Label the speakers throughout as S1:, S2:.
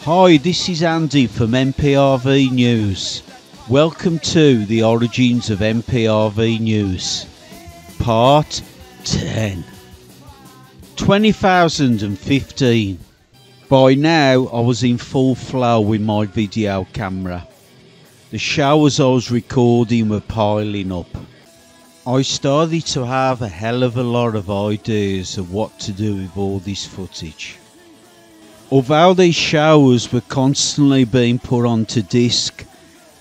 S1: Hi, this is Andy from MPRV News. Welcome to the origins of MPRV News, Part 10. 2015. By now I was in full flow with my video camera. The showers I was recording were piling up. I started to have a hell of a lot of ideas of what to do with all this footage. Although these showers were constantly being put onto disc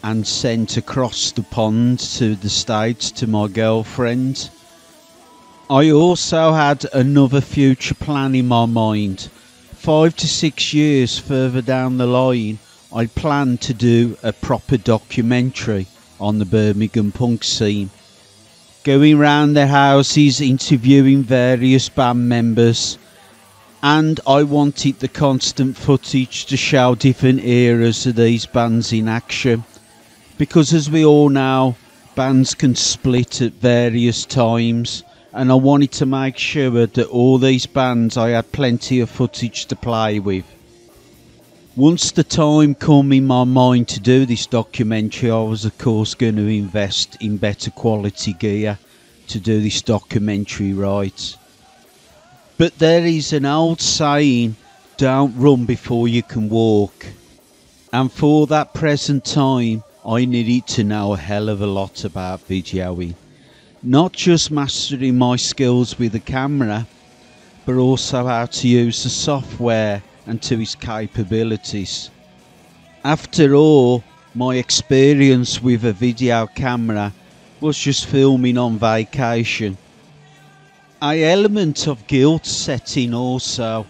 S1: and sent across the pond to the States to my girlfriend, I also had another future plan in my mind. 5 to 6 years further down the line, I planned to do a proper documentary on the Birmingham punk scene, going round their houses, interviewing various band members, and I wanted the constant footage to show different eras of these bands in action, because as we all know, bands can split at various times, and I wanted to make sure that all these bands I had plenty of footage to play with. Once the time came in my mind to do this documentary, I was of course going to invest in better quality gear to do this documentary right. But there is an old saying, don't run before you can walk. And for that present time, I needed to know a hell of a lot about videoing. Not just mastering my skills with the camera, but also how to use the software and to its capabilities. After all, my experience with a video camera was just filming on vacation. An element of guilt set in also,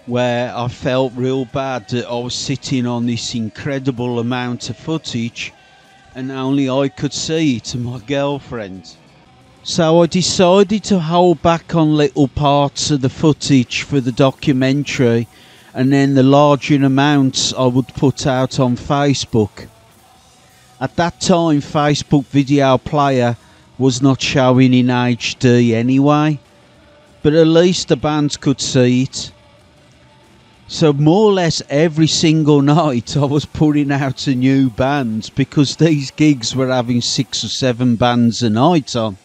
S1: where I felt real bad that I was sitting on this incredible amount of footage and only I could see it and my girlfriend. So I decided to hold back on little parts of the footage for the documentary, and then the larger amounts I would put out on Facebook. At that time, Facebook Video Player was not showing in HD anyway, but at least the bands could see it. So more or less every single night I was putting out a new band, because these gigs were having 6 or 7 bands a night on.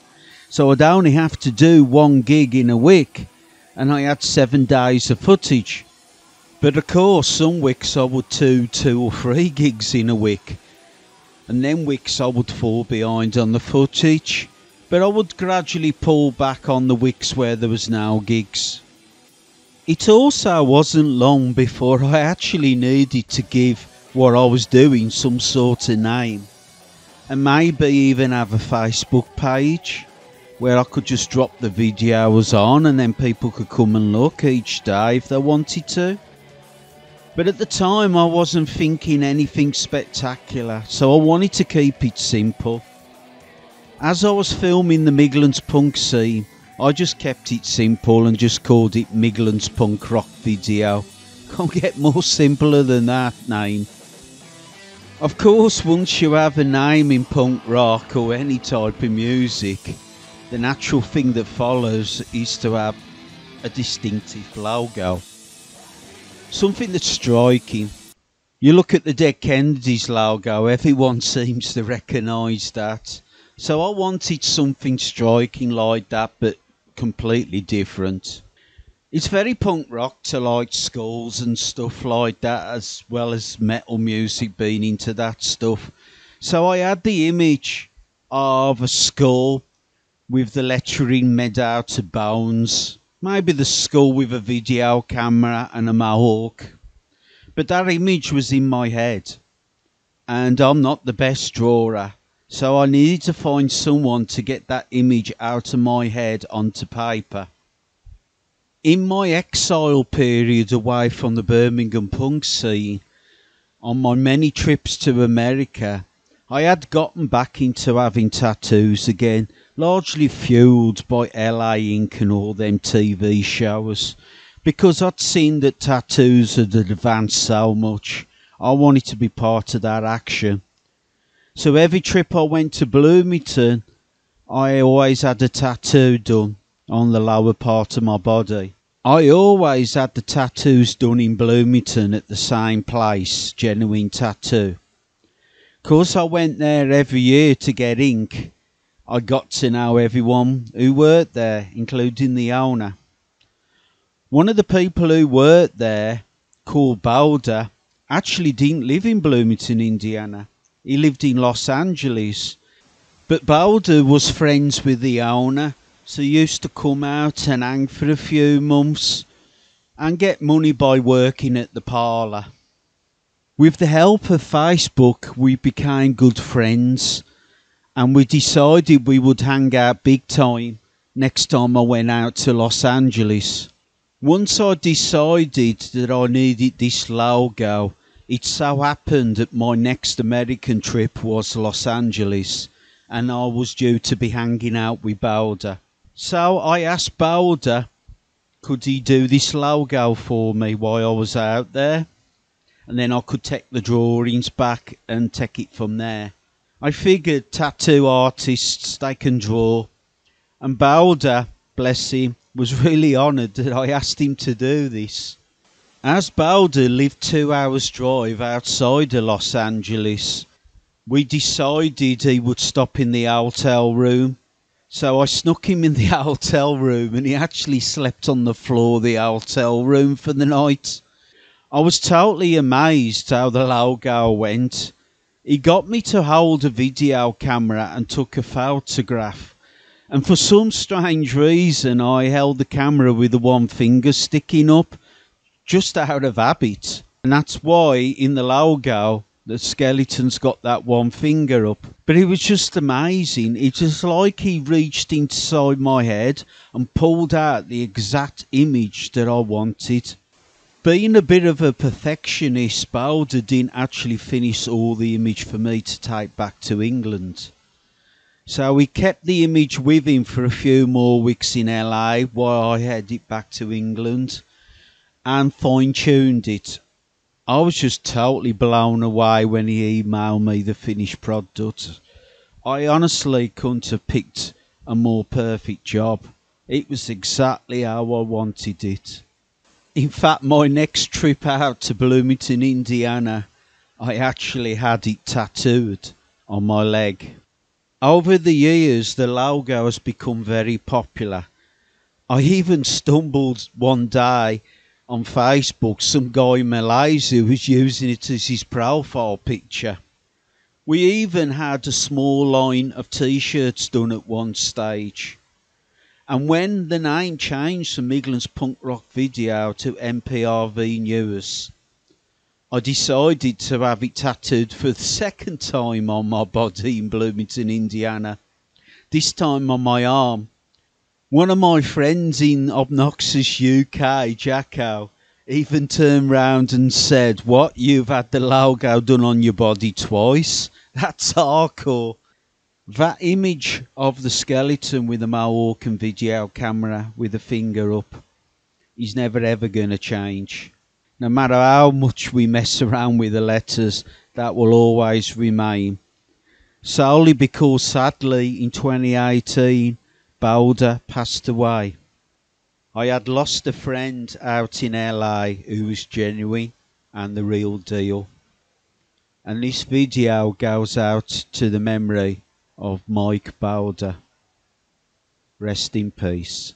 S1: So I'd only have to do one gig in a week, and I had 7 days of footage. But of course some weeks I would do 2 or 3 gigs in a week, and then weeks I would fall behind on the footage. But I would gradually pull back on the weeks where there was no gigs. It also wasn't long before I actually needed to give what I was doing some sort of name, and maybe even have a Facebook page where I could just drop the videos on and then people could come and look each day if they wanted to. But at the time I wasn't thinking anything spectacular, so I wanted to keep it simple. As I was filming the Midlands punk scene, I just kept it simple and just called it Midlands Punk Rock Video. Can't get more simpler than that name. Of course, once you have a name in punk rock or any type of music, the natural thing that follows is to have a distinctive logo. Something that's striking. You look at the Dead Kennedys logo, everyone seems to recognise that. So I wanted something striking like that, but completely different. It's very punk rock to like skulls and stuff like that, as well as metal music being into that stuff. So I had the image of a skull with the lettering made out of bones. Maybe the skull with a video camera and a mohawk. But that image was in my head, and I'm not the best drawer. So I needed to find someone to get that image out of my head onto paper. In my exile period away from the Birmingham punk scene, on my many trips to America, I had gotten back into having tattoos again, largely fueled by LA Ink and all them TV shows, because I'd seen that tattoos had advanced so much. I wanted to be part of that action. So every trip I went to Bloomington, I always had a tattoo done on the lower part of my body. I always had the tattoos done in Bloomington at the same place, Genuine Tattoo. 'Cause I went there every year to get ink, I got to know everyone who worked there, including the owner. One of the people who worked there, called Boulder, actually didn't live in Bloomington, Indiana. He lived in Los Angeles. But Boulder was friends with the owner, so he used to come out and hang for a few months and get money by working at the parlour. With the help of Facebook, we became good friends, and we decided we would hang out big time next time I went out to Los Angeles. Once I decided that I needed this logo, it so happened that my next American trip was Los Angeles, and I was due to be hanging out with Boulder. So I asked Boulder, could he do this logo for me while I was out there? And then I could take the drawings back and take it from there. I figured tattoo artists, they can draw. And Boulder, bless him, was really honoured that I asked him to do this. As Boulder lived 2 hours drive outside of Los Angeles, we decided he would stop in the hotel room. So I snuck him in the hotel room, and he actually slept on the floor of the hotel room for the night. I was totally amazed how the logo went. He got me to hold a video camera and took a photograph. And for some strange reason, I held the camera with the one finger sticking up, just out of habit. And that's why in the logo, the skeleton's got that one finger up. But it was just amazing. It was like he reached inside my head and pulled out the exact image that I wanted. Being a bit of a perfectionist, Boulder didn't actually finish all the image for me to take back to England. So he kept the image with him for a few more weeks in LA while I headed back to England and fine-tuned it. I was just totally blown away when he emailed me the finished product. I honestly couldn't have picked a more perfect job. It was exactly how I wanted it. In fact, my next trip out to Bloomington, Indiana, I actually had it tattooed on my leg. Over the years, the logo has become very popular. I even stumbled one day on Facebook, some guy in Malaysia was using it as his profile picture. We even had a small line of t-shirts done at one stage. And when the name changed from England's punk rock video to MPRV News, I decided to have it tattooed for the second time on my body in Bloomington, Indiana. This time on my arm. One of my friends in obnoxious UK, Jacko, even turned round and said, "What, you've had the logo done on your body twice? That's hardcore." That image of the skeleton with the Milwaukee video camera with the finger up is never ever going to change. No matter how much we mess around with the letters, that will always remain. Solely because sadly in 2018, Boulder passed away. I had lost a friend out in LA who was genuine and the real deal. And this video goes out to the memory of Mike Boulder. Rest in peace.